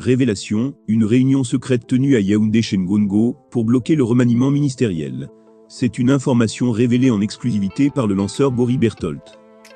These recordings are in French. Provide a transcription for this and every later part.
Révélation, une réunion secrète tenue à Yaoundé chez Ngongo, pour bloquer le remaniement ministériel. C'est une information révélée en exclusivité par le lanceur Bory Berthold.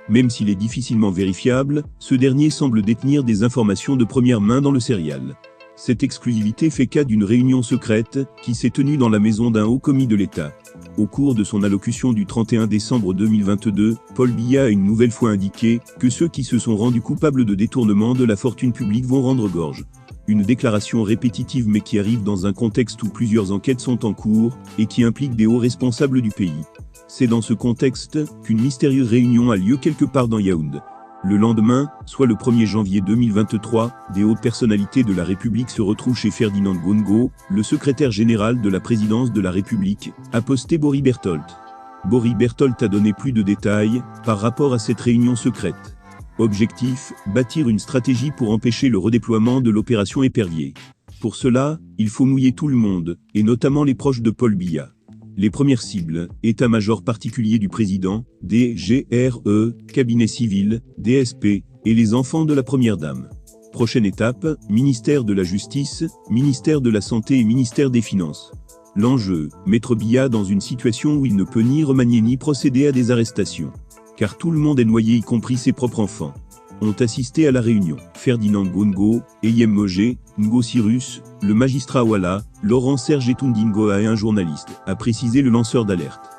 Même s'il est difficilement vérifiable, ce dernier semble détenir des informations de première main dans le serial. Cette exclusivité fait cas d'une réunion secrète, qui s'est tenue dans la maison d'un haut commis de l'État. Au cours de son allocution du 31 décembre 2022, Paul Biya a une nouvelle fois indiqué que ceux qui se sont rendus coupables de détournement de la fortune publique vont rendre gorge. Une déclaration répétitive mais qui arrive dans un contexte où plusieurs enquêtes sont en cours, et qui implique des hauts responsables du pays. C'est dans ce contexte qu'une mystérieuse réunion a lieu quelque part dans Yaoundé. Le lendemain, soit le 1er janvier 2023, des hautes personnalités de la République se retrouvent chez Ferdinand Ngongo, le secrétaire général de la présidence de la République, a posté Bory Berthold. Bory Berthold a donné plus de détails par rapport à cette réunion secrète. Objectif, bâtir une stratégie pour empêcher le redéploiement de l'opération Épervier. Pour cela, il faut mouiller tout le monde, et notamment les proches de Paul Biya. Les premières cibles, état-major particulier du président, DGRE, cabinet civil, DSP, et les enfants de la première dame. Prochaine étape, ministère de la Justice, ministère de la Santé et ministère des Finances. L'enjeu, mettre Biya dans une situation où il ne peut ni remanier ni procéder à des arrestations. Car tout le monde est noyé y compris ses propres enfants. Ont assisté à la réunion Ferdinand Ngongo, Eyem Mogé, Ngo Cyrus, le magistrat Wala, Laurent Serge Etundingoa et un journaliste, a précisé le lanceur d'alerte.